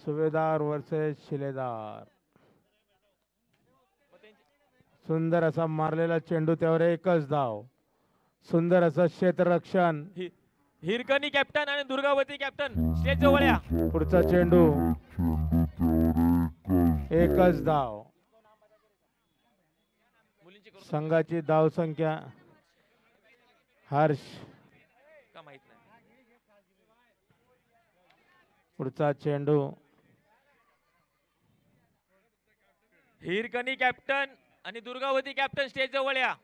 सुभेदार वर्सेस शिलेदार. सुंदर असा मारलेला चेंडू, त्यावर एकच धाव. सुंदर असं क्षेत्ररक्षण. हिरकणी कॅप्टन आणि दुर्गावती कॅप्टन स्टेज जवळ या. पुढचा चेंडू, एकच धाव. संघाची धाव संख्या हर्ष. का माहित नाही. पुढचा चेंडू, हिरकणी कॅप्टन आणि दुर्गावती कॅप्टन स्टेज जवळ या.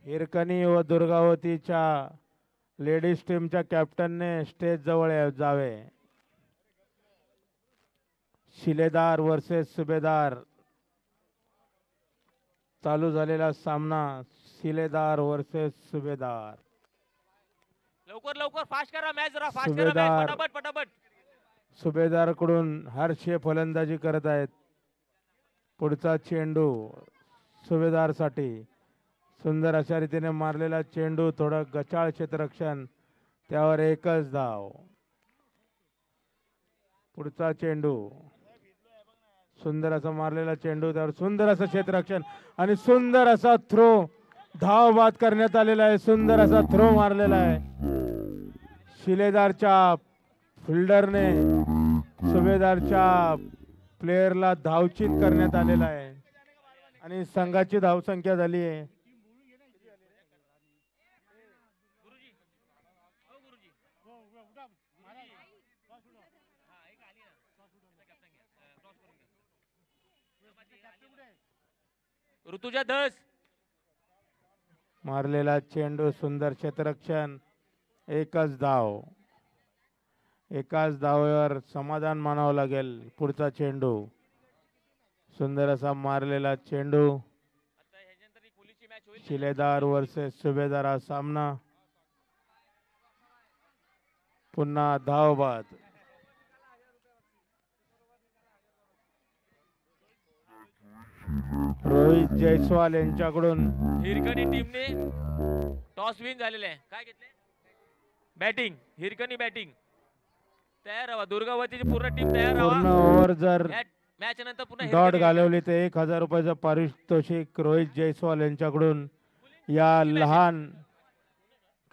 हिरकणी व दुर्गावतीच्या लेडीज टीमच्या कॅप्टनने स्टेज जवळ जावे. शिलेदार वर्सेस सुभेदार चालू झालेला सामना. शिलेदार वर्सेस सुभेदार. लवकर लवकर फास्ट करा मॅच, जरा फास्ट करा सुभेदार. मॅच, पटापट पटापट. सुभेदार कडून हर्षे फलंदाजी करत आहेत. पुढचा चेंडू सुभेदार साठी. सुंदर अशा रीतीने मारलेला चेंडू, थोडं गचाळ क्षेत्ररक्षण, त्यावर एकच धाव. पुढचा चेंडू, सुंदर असा मारलेला चेंडू, त्यावर सुंदर असं क्षेत्ररक्षण आणि सुंदर असा थ्रो. धाव बाद करण्यात आलेला आहे. सुंदर असा थ्रो मारलेला आहे. शिलेदारच्या फिल्डरने सुभेदारच्या प्लेयरला धावचित करण्यात आलेला आहे आणि संघाची धावसंख्या झाली आहे ऋतुजा 10. मारलेला चेंडू, सुंदर क्षेत्ररक्षण, एकच धाव. एकाच धावेवर समाधान मानावं लागेल. पुढचा चेंडू, सुंदर असा मारलेला चेंडू. शिलेदार वर्सेस सुभेदार हा सामना. पुन्हा धाव बाद. रोहित जयस्वाल यांच्याकडून हिरकणी टीमने टॉस विन झालेले आहे. काय घेतले? बॅटिंग. हिरकणी बॅटिंग. तयार राहा. दुर्गावतीची पूर्ण टीम तयार राहा. पूर्ण ओव्हर जर मॅच नंतर पुन्हा डॉट घालवली तर 1000 रुपयाचं पारितोषिक रोहित जयस्वाल यांच्याकडून या लहान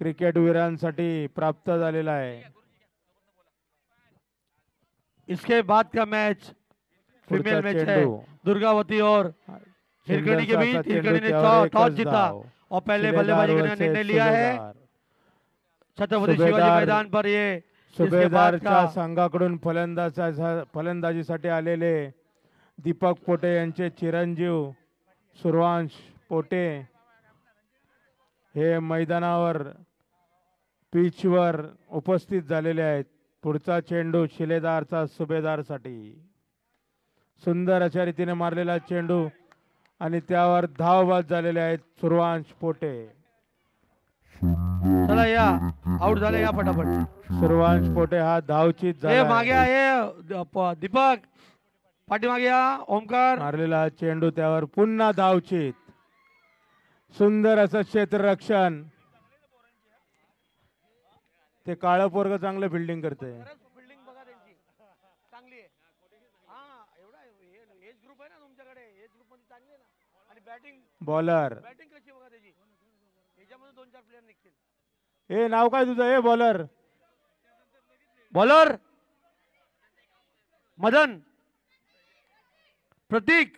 क्रिकेटवीरांसाठी प्राप्त झालेला आहे. इसके बाद का मैच फीमेल मैच है चेंडू, दुर्गावती और हिरकणी के बीच. हिरकणी ने टॉस जीता और पहले बल्लेबाजी करने का निर्णय लिया है. छत्रपति शिवाजी मैदान पर ये सुभेदारच्या संघाकडून फलंदाजीसाठी आलेले दीपक पोटे यांचे चिरंजीव सूर्यवंश पोटे हे मैदानावर पिचवर उपस्थित झालेले आहेत. पुढचा चेंडू शिलेदारचा सुभेदारसाठी. सुंदर अशा रीतीने मारलेला चेंडू आणि त्यावर धावबाद झालेले आहेत सूर्यवंश पोटे. चला या आउट झाले या फटाफट. सूर्यवंश पोटे हा धावचीत झाला. मागे आहे दीपक पाठीमागे या. ओमकार मारलेला चेंडू, त्यावर पुन्हा धावचीत. सुंदर असं क्षेत्ररक्षण. ते काळं पोरग चांगलं फिल्डिंग करते. फिल्डिंग बघा त्यांची चांगली आहे. हा एवढा एज ग्रुप आहे ना तुमच्याकडे. एज ग्रुप मध्ये चांगली आहे ना. आणि बॅटिंग बॉलर. बॅटिंग कशी बघा त्याची. याच्यामध्ये 2-4 प्लेयर निघतील. ए नाव काय तुझं? A bowler. बॉलर मदन प्रतीक.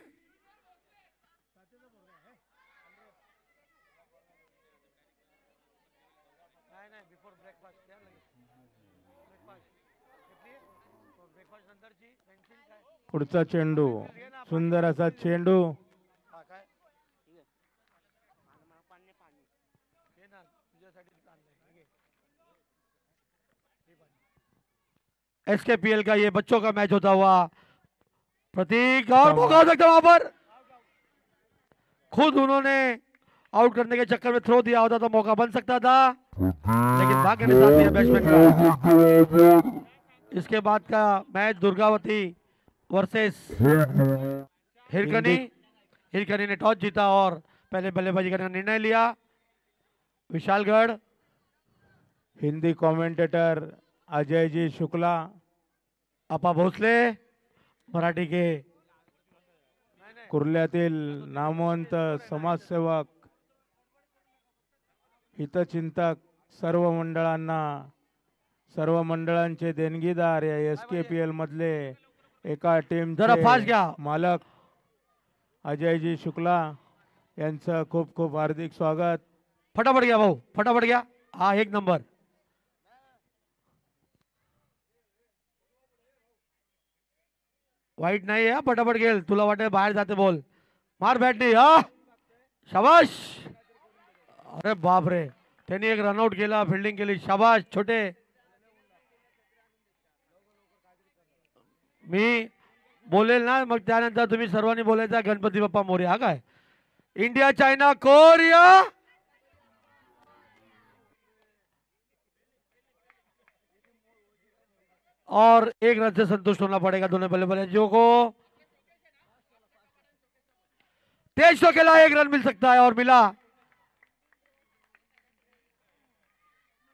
पुढचा चेंडू, सुंदर असा चेंडू. एसकेपीएल का ये बच्चों का मैच होता हुआ प्रतीक और मौका हो सकता वहां पर. खुद उन्होंने आउट करने के चक्कर में थ्रो दिया होता तो मौका बन सकता था, लेकिन भाग्य ने साथ दिया बैट्समैन का. इसके बाद का मैच दुर्गावती वर्सेस हिरकनी. हिरकनी ने टॉस जीता और पहले बल्लेबाजी करने का निर्णय लिया. विशालगढ़. हिंदी कमेंटेटर अजय जी शुक्ला. आपा भोसले मराठी के कुर्ल्यातील नामवंत समाजसेवक हितचिंतक सर्व मंडळांचे देणगीदार या SKPL मधले एका जरा फास्ट टीमचे घ्या. मालक अजयजी शुक्ला यांचं खूप खूप हार्दिक स्वागत. फटाफट घ्या भाऊ, फटाफट घ्या. हा एक नंबर. वाईट नाही आहे, फटाफट घेल. तुला वाटेल बाहेर जाते बॉल, मार बॅटनी. हा शाबाश. अरे बाप रे, त्यांनी एक रनआउट केला, फिल्डिंग केली. शाबाश छोटे. मी बोलेल ना, मग त्यानंतर तुम्ही सर्वांनी बोलायचं गणपती बाप्पा मोरया. हा काय इंडिया चाइना कोरिया. और एक रन से संतुष्ट होना पड़ेगा दोनों बल्लेबाजों को. तेज तो खेला, एक रन मिल सकता है और मिला.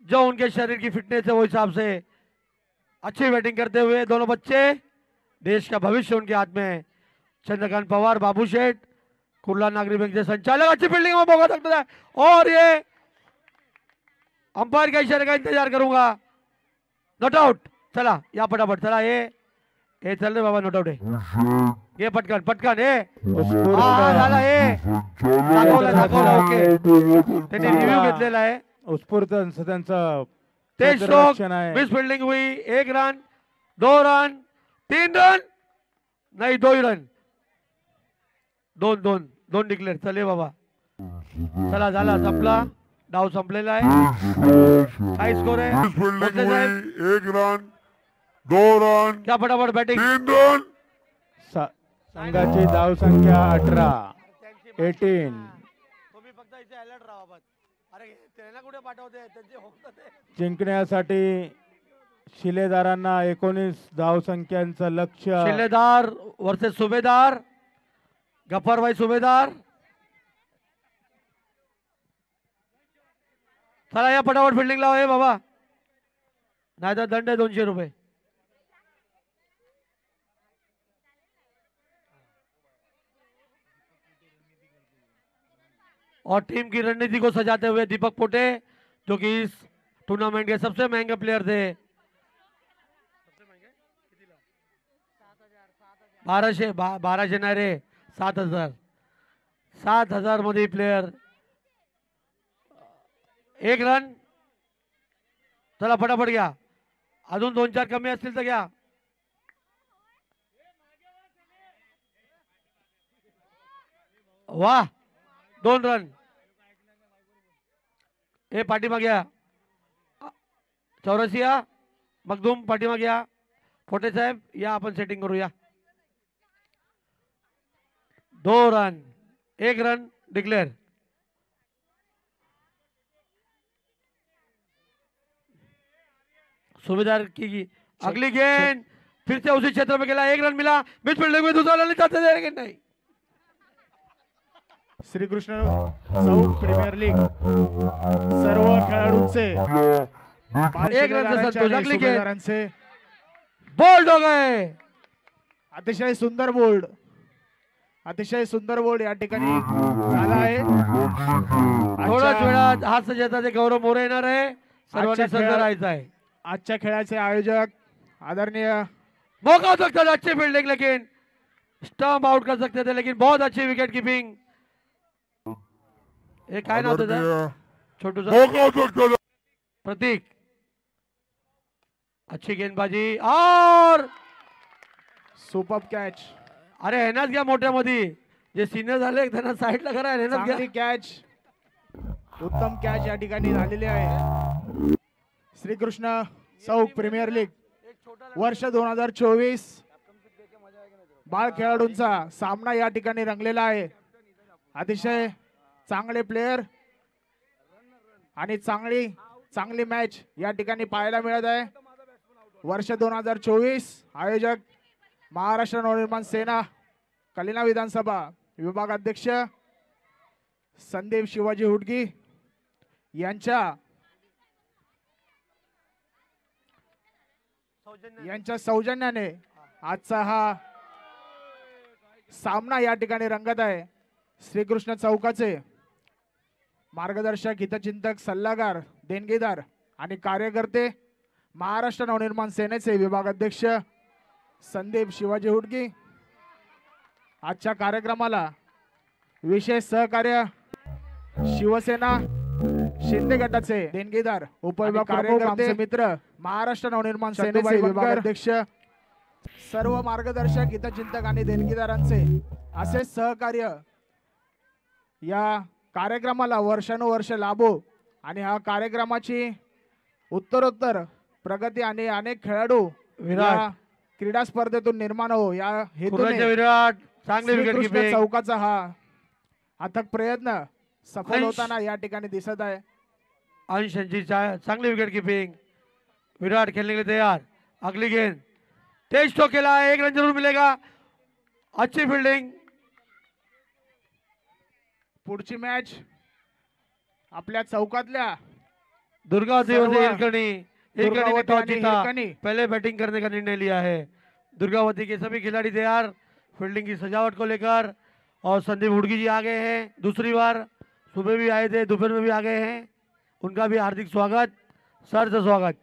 जो उनके शरीर की फिटनेस है वो हिसाब से अच्छी बैटिंग करते हुए दोनों बच्चे. देश का भविष्य उनके हाथ में है. चंद्रकांत पवार, बाबू शेठ, कुर्ला नागरी बैंक के संचालक. अच्छी फील्डिंग में मौका सकता है और ये अंपायर के इशारे का इंतजार करूंगा. Not out. चला या फटाफट. चला ये चल रे बाबा, नॉट आउट आहे. ये पटकन पटकन. झाला हे दाखवलं. ओके, त्यांनी रिव्ह्यू घेतलेला आहे. उत्स्फूर्त त्यांचं तेज क्षेत्ररक्षण स्ट्रोक, आहे. मिस फील्डिंग हुई. एक रन, 2 रन, 3 रन, नाही 2 रन. दोन डिक्लेअर. चले बाबा, चला झाला, संपला डाव, संपलेला आहे. काय स्कोर आहे भोसले साहेब? 1 रन, 2 रन, क्या फटाफट बॅटिंग. 3 रन. संघाची धाव संख्या 18. तुम्ही फक्त इथे अलर्ट राहा बस. अरे त्यांना कुठे पाठवते, त्यांचे होतात ते. जिंकण्यासाठी शिलेदारांना 19 धाव संख्यांचं लक्ष्य. शिलेदार वर्सेस सुभेदार. गफरभाई सुभेदार. चला या फटाफट फिल्डिंग लावा हे बाबा, नाही तर दंड आहे 200 रुपये. और टीम की रणनीति को सजाते हुए दीपक पोटे, जो कि इस टूर्नामेंट के सबसे महंगे प्लेयर थे. 1200 नाही रे, 7,000 मध्ये प्लेयर. 1 रन. चला फटाफट घ्या, अजून 2-4 कमी असतील तर घ्या. वाह, 2 रन. हे पाठीमागे या, चौरसिया मखदूम पाठीमागे या. फोटे साहेब या, आपण सेटिंग करूया. 2 रन, 1 रन डिक्लेअर. सुबेदार की अगली गेंद फिर से उसी क्षेत्र में खेला. 1 रन मिला. मिस फील्डिंग में दूसरा रन चाहते थे लेकिन नहीं. श्रीकृष्ण साऊथ प्रीमियर लीग सर्व खेळाडूंचे 1 रन से संतोष. अगली गेंद सुभेदारांचे बोल्ड हो गए. अतिशय सुंदर बोल्ड, अतिशय सुंदर बोल्ड या ठिकाणी झाला आहे. थोड्याच वेळात हात सजवता ते गौरव मोरे येणार आहे. सर्वांनी सज्ज राहायचं आहे. आजच्या खेळाचे आयोजक आदरणीय मौका हो सकता था, अच्छी फील्डिंग लेकिन स्टंप आउट कर सकते थे, लेकिन बहुत अच्छी विकेट कीपिंग. ये काय नाव त्याचं? छोटू मौका हो सकता था. प्रतीक. अच्छी गेंदबाजी और सुपर कॅच, अरे ह्यानाच घ्या मोठ्यामध्ये. जे सिनियर झाले त्यांना साईडला करा. ह्यानाच घ्या. चांगली कॅच, उत्तम कॅच या ठिकाणी झालेली आहे. श्रीकृष्ण साऊथ प्रीमियर लीग वर्ष 2024 बाळ खेळाडूंचा सामना या ठिकाणी रंगलेला आहे. अतिशय चांगले प्लेयर आणि चांगली मॅच या ठिकाणी पाहायला मिळत आहे. वर्ष 2024 आयोजक महाराष्ट्र नवनिर्माण सेना कलिना विधानसभा विभाग अध्यक्ष संदीप शिवाजी हुडगी यांच्या यांच्या सौजन्याने आजचा हा सामना या ठिकाणी रंगत आहे. श्रीकृष्ण चौकाचे मार्गदर्शक, हितचिंतक, सल्लागार, देणगीदार आणि कार्यकर्ते महाराष्ट्र नवनिर्माण सेनेचे विभाग अध्यक्ष संदीप शिवाजी हुडगी. आजच्या कार्यक्रमाला विशेष सहकार्य शिवसेना शिंदे गटाचे देणगीदार उपविभाग कार्यकर्ते मित्र महाराष्ट्र नवनिर्माण सेनेचे विभाग अध्यक्ष, सर्व मार्गदर्शक, हितचिंतक आणि देणगीदारांचे असे सहकार्य या कार्यक्रमाला वर्षानुवर्ष लाभो आणि हा कार्यक्रमाची उत्तरोत्तर प्रगती आणि अनेक खेळाडू या क्रीडा स्पर्धेतून निर्माण हो या हेतूने विराट चांगले विकेट श्रीकृष्ण किपिंग. चौकाचा हा अथक प्रयत्न सफल होताना या ठिकाणी दिसत आहे. अंश यांची चांगली विकेट किपिंग. विराट खेलने के लिए तैयार. अगली गेंद तेज तो खेला है, 1 रन जरूर मिलेगा. अच्छी फील्डिंग. पुढची मॅच आपल्या चौकातल्या दुर्गावती सर्व हिरकणी. हिरकणी ने दुर्गावती टॉस आणि जीता, हिरकणी. पहले बैटिंग करने का निर्णय लिया है. दुर्गावती के सभी खिलाड़ी तैयार फील्डिंग की सजावट को लेकर. और संदीप हुडगी जी आ गए हैं दूसरी बार. सुबह भी आए थे, दोपहर में भी आ गए हैं. उनका भी हार्दिक स्वागत, सरचं स्वागत.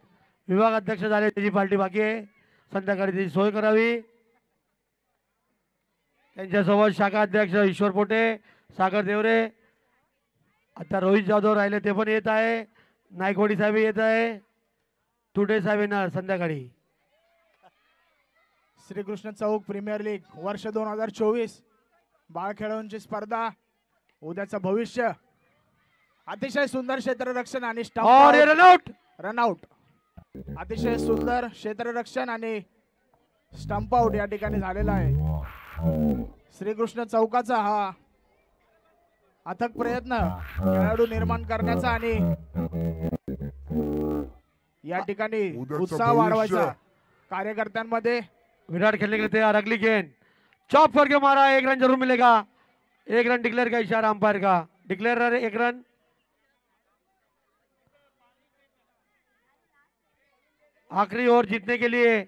विभाग अध्यक्ष झाले, त्याची पार्टी बाकी आहे. संध्याकाळी त्याची सोय करावी. त्यांच्यासोबत शाखा अध्यक्ष ईश्वर पोटे, सागर देवरे, आता रोहित जाधव राहिले ते पण येत आहे. नायकवाडी साहेब येत आहे. तुडे साहेब येणार संध्याकाळी. श्रीकृष्ण चौक प्रीमियर लीग वर्ष 2024 बाळ खेळाडूंची स्पर्धा, उद्याचं भविष्य. अतिशय सुंदर क्षेत्ररक्षण आणि और ये रनआउट. रनआउट. अतिशय सुंदर क्षेत्ररक्षण आणि स्टंप आउट या ठिकाणी झालेला आहे. श्रीकृष्ण चौकाचा हा अथक प्रयत्न खेळाडू निर्माण करण्याचा आणि या ठिकाणी उद्याचं उत्साह भविष्य. वाढवायचा कार्यकर्त्यांमध्ये. विराट खेलने के लिए तैयार. अगली गेंद चॉप करके मारा, 1 रन जरूर मिलेगा. 1 रन डिक्लेयर का इशारा अंपायर का. Declare 1 run. आखिरी ओवर जीतने के लिए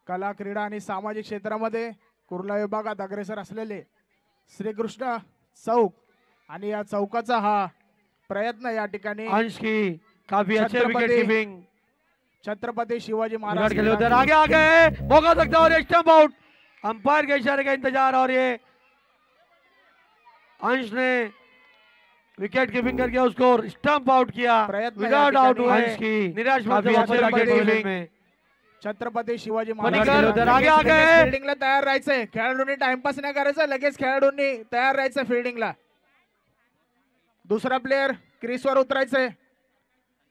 कला, क्रीडा आणि सामाजिक क्षेत्रामध्ये कुर्ला विभागात अग्रेसर असलेले श्रीकृष्ण चौक आणि या चौकाचा हा प्रयत्न या ठिकाणी अंश की काफी अच्छे छत्रपति विकेट कीपिंग. छत्रपति शिवाजी विराट महाराज खेले उधर आगे आ गए, मौका सकता है और ये स्टंप आउट. अंपायर के इशारे का इंतजार और ये अंश ने विकेट कीपिंग करके उसको स्टंप आउट किया. प्रयत्न विराट या आउट ठिकाणी हुए. अंश की निराश काफी अच्छे विकेट विकेट कीपिंग में. छत्रपती शिवाजी पणीकर उधर आगे आ गए. महाराज फिल्डिंगला तयार राहायचंय. खेळाडूंनी टाइमपास नाही करायचं, लगेच खेळाडूंनी तयार राहायचं फिल्डिंगला. दुसरा प्लेयर क्रीजवर उतरायचंय.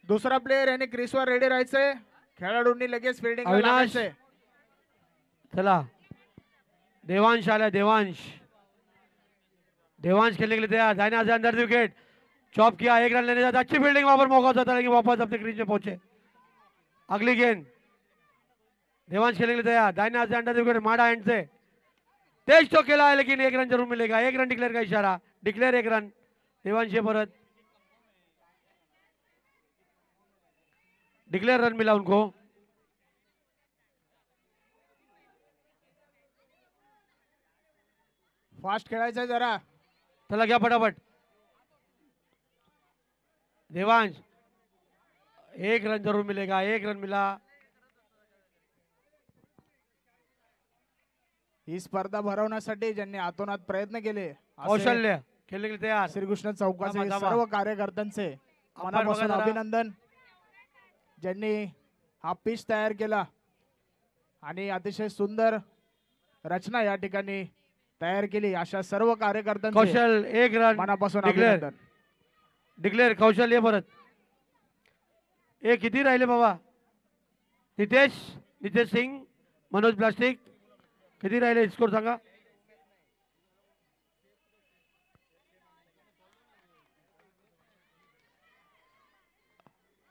दुसरा प्लेयर याने क्रीजवर रेडी राहायचंय. खेळाडूंनी लगेच फिल्डिंगला अविनाश. लागायचंय. चला देवांश आला. देवांश खेलने के लिए तैयार. दाहिने से अंदर विकेट चॉप किया, 1 रन लेने जाता. अच्छी फील्डिंग, वहां पर मौका जाता लेकिन वापस अपने क्रीज में पहुंचे. अगली गेंद देवांश खेलने के लिए तैयार. दाहिने से अंदर विकेट माड़ा एंड से तेज तो खेला है लेकिन 1 रन जरूर मिलेगा. 1 रन डिक्लेयर का इशारा. Declare 1 run. देवांश ये परत डिक्लेयर रन मिला उनको. फास्ट खेळायचंय जरा. चला गया फटाफट. देवांश 1 रन जरूर मिलेगा. 1 रन मिला. ही स्पर्धा भरवण्यासाठी ज्यांनी आतोनात प्रयत्न केले असे कौशल्य खेलने के लिए तैयार. श्रीकृष्ण चौकाचे थांबा, थांबा. सर्व कार्यकर्त्यांचे मनापासून बघा जरा. अभिनंदन. ज्यांनी हा पिच तयार केला आणि अतिशय सुंदर रचना या ठिकाणी तयार केली, अशा सर्व कार्यकर्त्यांचे कौशल 1 रन मनापासून डिक्लेअर. अभिनंदन. डिक्लेअर कौशल्य परत. किती राहिले बाबा. नितेश सिंग, मनोज प्लास्टिक किती राहिले स्कोर सांगा.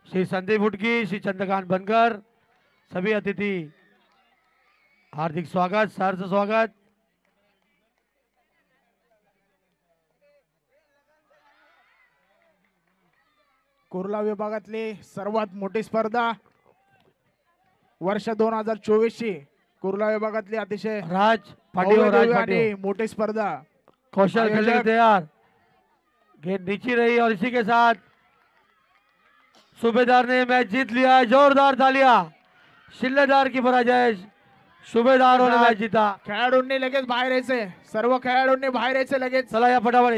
श्री संदीप हुडकी, श्री चंद्रकांत बनकर, सभी अतिथि हार्दिक स्वागत, सहर्ष स्वागत. कुर्ला विभागातली सर्वात मोठी स्पर्धा वर्ष 2024 ची कुर्ला विभागातली अतिशय राज पाटिल और राज भव्य-दिव्य पाटिल आणि मोठी स्पर्धा कौशल खेलने के आयोजक- तैयार। गेंद नीचे रही और इसी के साथ सूबेदार ने मैच जीत लिया है। जोरदार तालियां शिल्लेदार की पराजय, सूबेदारों ने मैच जीता। खेळाडूंनी लगेच बाहेर यायचे, सर्व खेळाडूंनी बाहेर यायचे लगेच। चला या फटाफट